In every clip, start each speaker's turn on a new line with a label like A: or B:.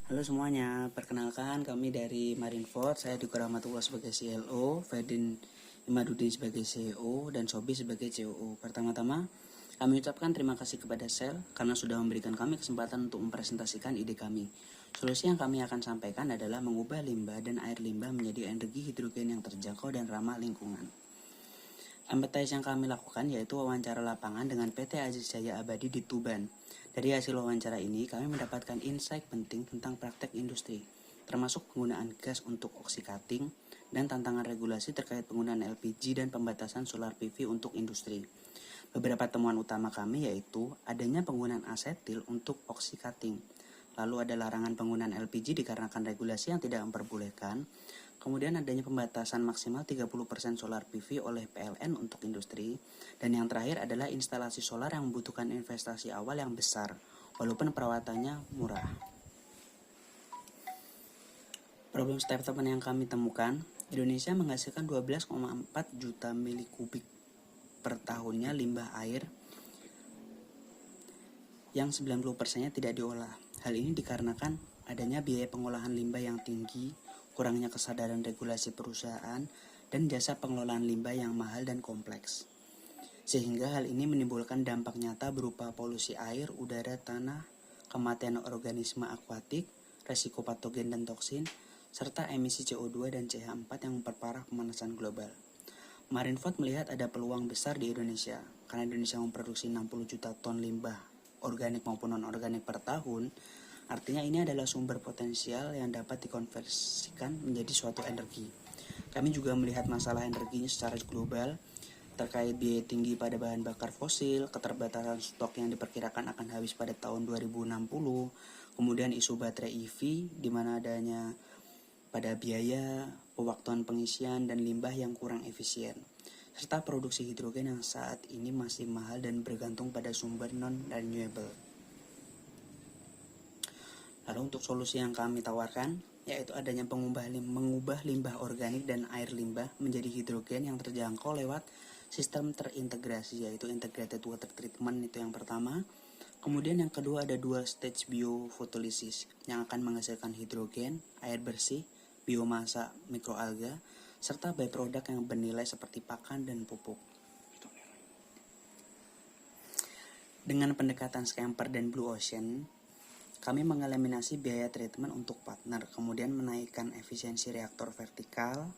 A: Halo semuanya, perkenalkan kami dari Marineford. Saya Diko Rahmatullah sebagai CLO, Fedin Imadudin sebagai CEO, dan Sobi sebagai COO. Pertama-tama, kami ucapkan terima kasih kepada Shell karena sudah memberikan kami kesempatan untuk mempresentasikan ide kami. Solusi yang kami akan sampaikan adalah mengubah limbah dan air limbah menjadi energi hidrogen yang terjangkau dan ramah lingkungan. Empathize yang kami lakukan yaitu wawancara lapangan dengan PT Aziz Jaya Abadi di Tuban. Dari hasil wawancara ini, kami mendapatkan insight penting tentang praktek industri, termasuk penggunaan gas untuk oxycutting dan tantangan regulasi terkait penggunaan LPG dan pembatasan solar PV untuk industri. Beberapa temuan utama kami yaitu adanya penggunaan asetil untuk oxycutting, lalu ada larangan penggunaan LPG dikarenakan regulasi yang tidak memperbolehkan. Kemudian adanya pembatasan maksimal 30% solar PV oleh PLN untuk industri. Dan yang terakhir adalah instalasi solar yang membutuhkan investasi awal yang besar, walaupun perawatannya murah. Problem statement yang kami temukan, Indonesia menghasilkan 12,4 juta mili kubik per tahunnya limbah air yang 90%-nya tidak diolah. Hal ini dikarenakan adanya biaya pengolahan limbah yang tinggi, kurangnya kesadaran regulasi perusahaan, dan jasa pengelolaan limbah yang mahal dan kompleks. Sehingga hal ini menimbulkan dampak nyata berupa polusi air, udara, tanah, kematian organisme akuatik, resiko patogen dan toksin, serta emisi CO2 dan CH4 yang memperparah pemanasan global. Marineford melihat ada peluang besar di Indonesia, karena Indonesia memproduksi 60 juta ton limbah organik maupun non-organik per tahun. Artinya ini adalah sumber potensial yang dapat dikonversikan menjadi suatu energi. Kami juga melihat masalah energinya secara global, terkait biaya tinggi pada bahan bakar fosil, keterbatasan stok yang diperkirakan akan habis pada tahun 2060, kemudian isu baterai EV di mana adanya pada biaya, pewaktuan pengisian, dan limbah yang kurang efisien, serta produksi hidrogen yang saat ini masih mahal dan bergantung pada sumber non-renewable. Lalu untuk solusi yang kami tawarkan, yaitu adanya mengubah limbah organik dan air limbah menjadi hidrogen yang terjangkau lewat sistem terintegrasi, yaitu integrated water treatment, itu yang pertama. Kemudian yang kedua ada dual stage biofotolisis yang akan menghasilkan hidrogen, air bersih, biomasa mikroalga, serta byproduct yang bernilai seperti pakan dan pupuk. Dengan pendekatan Scamper dan Blue Ocean, kami mengeliminasi biaya treatment untuk partner, kemudian menaikkan efisiensi reaktor vertikal,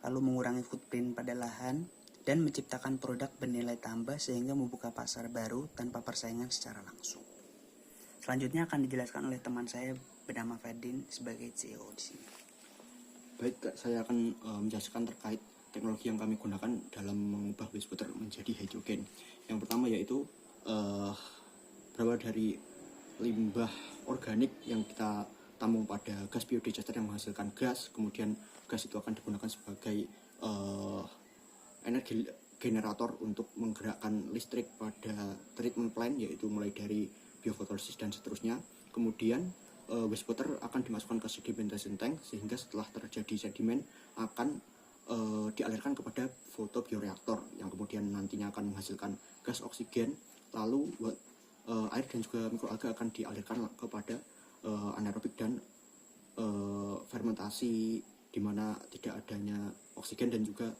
A: lalu mengurangi footprint pada lahan, dan menciptakan produk bernilai tambah sehingga membuka pasar baru tanpa persaingan secara langsung. Selanjutnya akan dijelaskan oleh teman saya bernama Fedin sebagai CEO di sini.
B: Baik, saya akan menjelaskan terkait teknologi yang kami gunakan dalam mengubah wastewater menjadi hidrogen. Yang pertama yaitu berawal dari limbah organik yang kita tampung pada gas biodigester yang menghasilkan gas, kemudian gas itu akan digunakan sebagai energi generator untuk menggerakkan listrik pada treatment plant, yaitu mulai dari biofotolisis dan seterusnya. Kemudian wastewater akan dimasukkan ke sedimentation tank, sehingga setelah terjadi sedimen akan dialirkan kepada fotobioreaktor yang kemudian nantinya akan menghasilkan gas oksigen. Lalu air dan juga mikroalga akan dialirkan kepada anaerobik dan fermentasi, di mana tidak adanya oksigen dan juga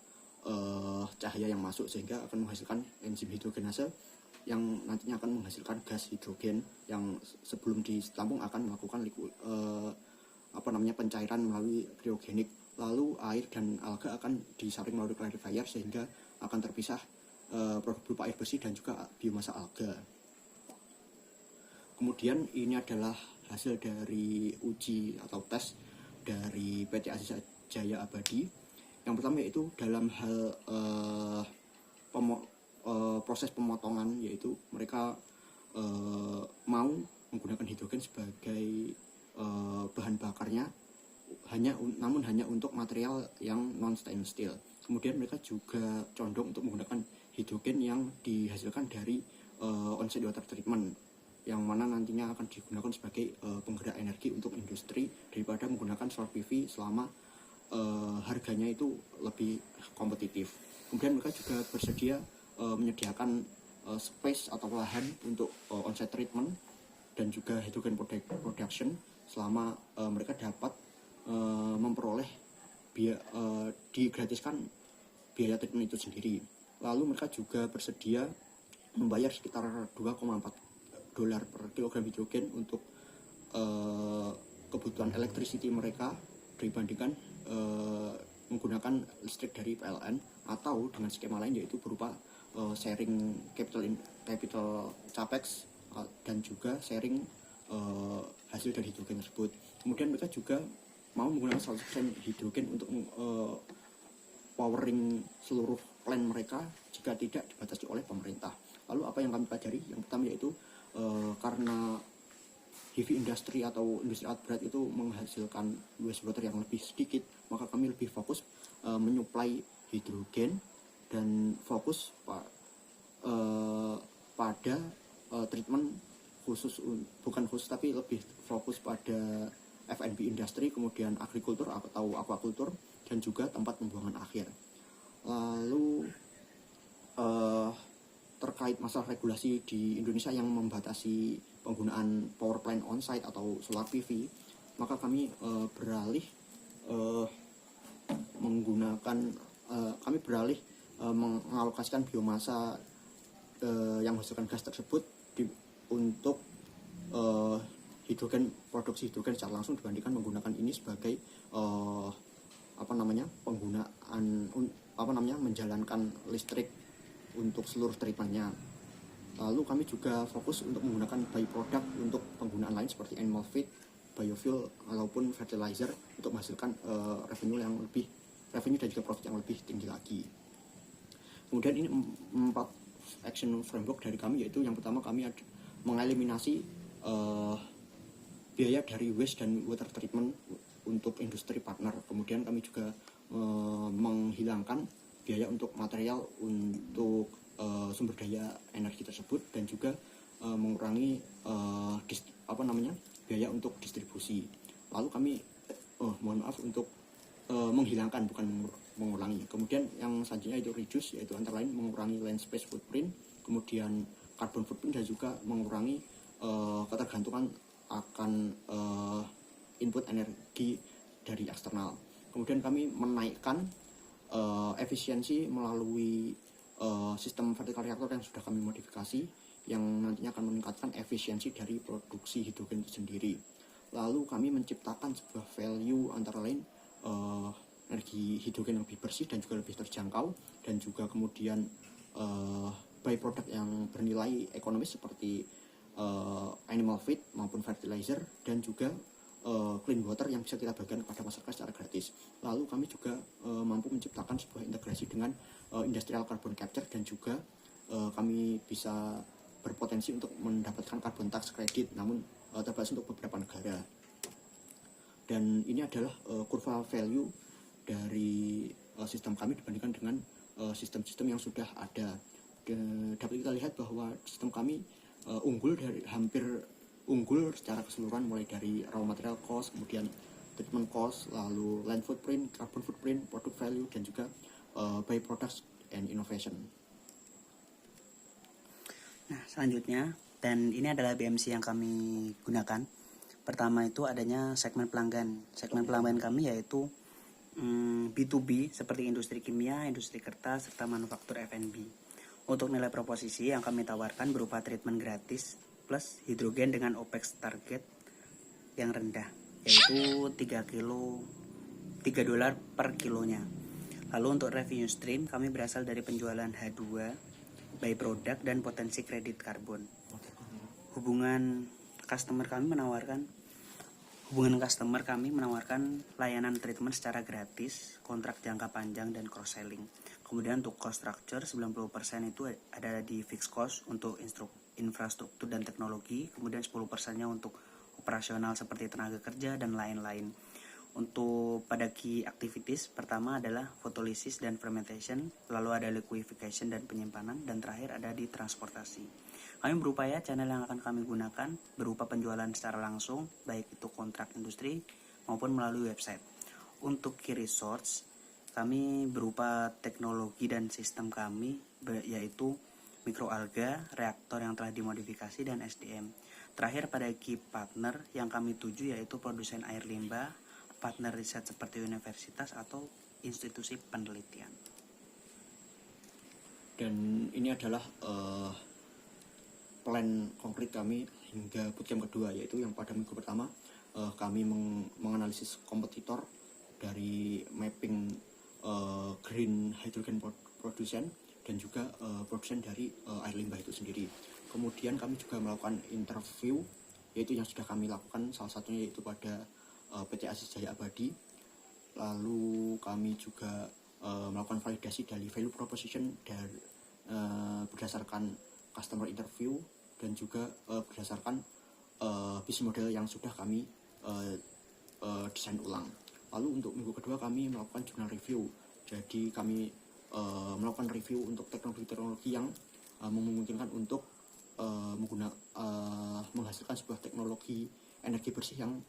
B: cahaya yang masuk, sehingga akan menghasilkan enzim hidrogenase yang nantinya akan menghasilkan gas hidrogen yang sebelum ditampung akan melakukan pencairan melalui kriogenik. Lalu air dan alga akan disaring melalui clarifier sehingga akan terpisah produk berupa air bersih dan juga biomasa alga. Kemudian ini adalah hasil dari uji atau tes dari PT Aziz Jaya Abadi. Yang pertama yaitu dalam hal proses pemotongan, yaitu mereka mau menggunakan hidrogen sebagai bahan bakarnya, namun hanya untuk material yang non stainless steel. Kemudian mereka juga condong untuk menggunakan hidrogen yang dihasilkan dari on-site water treatment, yang mana nantinya akan digunakan sebagai penggerak energi untuk industri daripada menggunakan solar PV selama harganya itu lebih kompetitif. Kemudian mereka juga bersedia menyediakan space atau lahan untuk on-site treatment dan juga hydrogen production, selama mereka dapat memperoleh digratiskan biaya treatment itu sendiri. Lalu mereka juga bersedia membayar sekitar $2,4 per kilogram hidrogen untuk kebutuhan electricity mereka dibandingkan menggunakan listrik dari PLN, atau dengan skema lain yaitu berupa sharing capital capex dan juga sharing hasil dari hidrogen tersebut. Kemudian mereka juga mau menggunakan 100% hidrogen untuk powering seluruh plan mereka jika tidak dibatasi oleh pemerintah. Lalu apa yang kami pelajari? Yang pertama yaitu karena heavy industry atau industri alat berat itu menghasilkan wastewater yang lebih sedikit, maka kami lebih fokus menyuplai hidrogen dan fokus pada treatment khusus, bukan khusus tapi lebih fokus pada F&B industri, kemudian agrikultur atau aquaculture, dan juga tempat pembuangan akhir. Lalu terkait masalah regulasi di Indonesia yang membatasi penggunaan power plant on-site atau solar PV, maka kami beralih mengalokasikan biomasa yang menghasilkan gas tersebut untuk produksi hidrogen secara langsung dibandingkan menggunakan ini sebagai menjalankan listrik untuk seluruh treatmentnya. Lalu kami juga fokus untuk menggunakan byproduct untuk penggunaan lain seperti animal feed, biofuel, ataupun fertilizer untuk menghasilkan revenue dan juga profit yang lebih tinggi lagi. Kemudian ini 4 action framework dari kami, yaitu yang pertama kami mengeliminasi biaya dari waste dan water treatment untuk industri partner. Kemudian kami juga menghilangkan biaya untuk material untuk sumber daya energi tersebut, dan juga mengurangi biaya untuk distribusi. Lalu kami menghilangkan, bukan mengurangi. Kemudian yang selanjutnya itu reduce, yaitu antara lain mengurangi land space footprint, kemudian carbon footprint, dan juga mengurangi ketergantungan akan input energi dari eksternal. Kemudian kami menaikkan efisiensi melalui sistem vertical reactor yang sudah kami modifikasi, yang nantinya akan meningkatkan efisiensi dari produksi hidrogen itu sendiri. Lalu kami menciptakan sebuah value antara lain energi hidrogen yang lebih bersih dan juga lebih terjangkau, dan juga kemudian byproduct yang bernilai ekonomis seperti animal feed maupun fertilizer, dan juga clean water yang bisa kita bagikan kepada masyarakat secara gratis. Lalu kami juga mampu menciptakan sebuah integrasi dengan industrial carbon capture, dan juga kami bisa berpotensi untuk mendapatkan carbon tax credit, namun terbatas untuk beberapa negara. Dan ini adalah kurva value dari sistem kami dibandingkan dengan sistem-sistem yang sudah ada. Dan dapat kita lihat bahwa sistem kami unggul secara keseluruhan, mulai dari raw material cost, kemudian treatment cost, lalu land footprint, carbon footprint, product value, dan juga byproducts and innovation.
A: Nah, selanjutnya, dan ini adalah BMC yang kami gunakan. Pertama itu adanya segmen pelanggan. Segmen pelanggan kami yaitu B2B seperti industri kimia, industri kertas, serta manufaktur F&B. Untuk nilai proposisi yang kami tawarkan berupa treatment gratis plus hidrogen dengan OPEX target yang rendah, yaitu $3 per kilonya. Lalu untuk revenue stream kami berasal dari penjualan H2, byproduct, dan potensi kredit karbon. Hubungan customer kami menawarkan layanan treatment secara gratis, kontrak jangka panjang, dan cross selling. Kemudian untuk cost structure 90% itu ada di fixed cost untuk infrastruktur dan teknologi, kemudian 10%-nya untuk operasional seperti tenaga kerja dan lain-lain. Untuk pada key activities, pertama adalah photolisis dan fermentation, lalu ada liquefaction dan penyimpanan, dan terakhir ada di transportasi. Kami berupaya channel yang akan kami gunakan berupa penjualan secara langsung, baik itu kontrak industri maupun melalui website. Untuk key resource, kami berupa teknologi dan sistem kami, yaitu mikroalga, reaktor yang telah dimodifikasi, dan SDM. Terakhir pada key partner yang kami tuju yaitu produsen air limbah, partner riset seperti universitas atau institusi penelitian.
B: Dan ini adalah plan konkret kami hingga bootcamp kedua, yaitu yang pada minggu pertama kami menganalisis kompetitor dari mapping green hydrogen produsen dan juga produsen dari air limbah itu sendiri. Kemudian kami juga melakukan interview, yaitu yang sudah kami lakukan, salah satunya yaitu pada PT Asis Jaya Abadi. Lalu kami juga melakukan validasi dari value proposition dari berdasarkan customer interview dan juga berdasarkan bisnis model yang sudah kami desain ulang. Lalu untuk minggu kedua kami melakukan jurnal review. Jadi kami melakukan review untuk teknologi-teknologi yang memungkinkan untuk menghasilkan sebuah teknologi energi bersih yang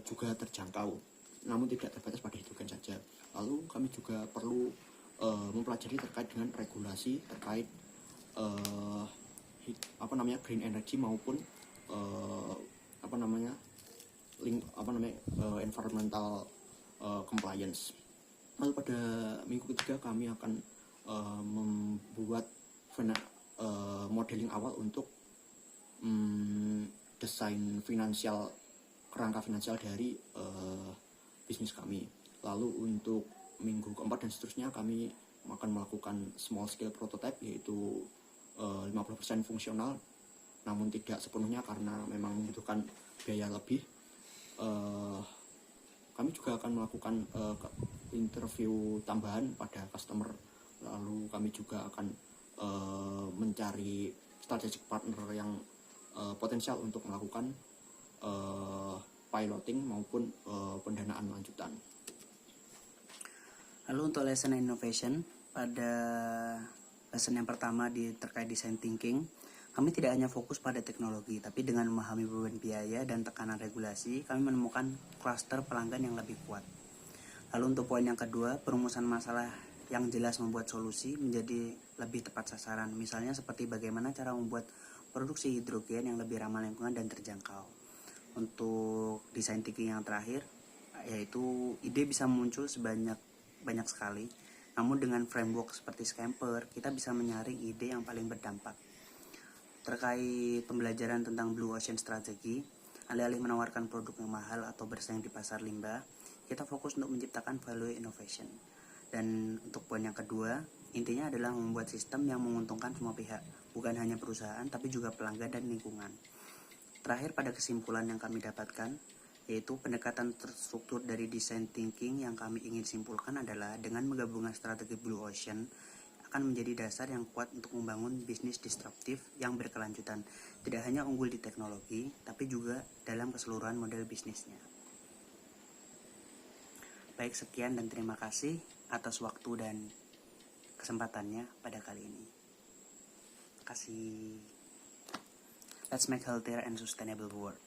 B: juga terjangkau, namun tidak terbatas pada hidrogen saja. Lalu kami juga perlu mempelajari terkait dengan regulasi terkait green energy maupun environmental compliance. Lalu pada minggu ketiga kami akan membuat modeling awal untuk desain kerangka finansial dari bisnis kami. Lalu untuk minggu keempat dan seterusnya kami akan melakukan small scale prototype, yaitu 50% fungsional namun tidak sepenuhnya karena memang membutuhkan biaya lebih. Kami juga akan melakukan interview tambahan pada customer. Lalu kami juga akan mencari strategic partner yang potensial untuk melakukan piloting maupun pendanaan lanjutan.
A: Lalu untuk lesson innovation, pada lesson yang pertama terkait design thinking, kami tidak hanya fokus pada teknologi, tapi dengan memahami beban biaya dan tekanan regulasi, kami menemukan klaster pelanggan yang lebih kuat. Lalu untuk poin yang kedua, perumusan masalah yang jelas membuat solusi menjadi lebih tepat sasaran. Misalnya seperti bagaimana cara membuat produksi hidrogen yang lebih ramah lingkungan dan terjangkau. Untuk design thinking yang terakhir, yaitu ide bisa muncul banyak sekali, namun dengan framework seperti Scamper, kita bisa menyaring ide yang paling berdampak. Terkait pembelajaran tentang Blue Ocean Strategy, alih-alih menawarkan produk yang mahal atau bersaing di pasar limbah, kita fokus untuk menciptakan value innovation. Dan untuk poin yang kedua, intinya adalah membuat sistem yang menguntungkan semua pihak, bukan hanya perusahaan tapi juga pelanggan dan lingkungan. Terakhir pada kesimpulan yang kami dapatkan, yaitu pendekatan terstruktur dari design thinking yang kami ingin simpulkan adalah dengan menggabungkan strategi Blue Ocean akan menjadi dasar yang kuat untuk membangun bisnis disruptif yang berkelanjutan, tidak hanya unggul di teknologi, tapi juga dalam keseluruhan model bisnisnya. Baik, sekian dan terima kasih atas waktu dan kesempatannya pada kali ini. Terima kasih. Let's make healthier and sustainable world.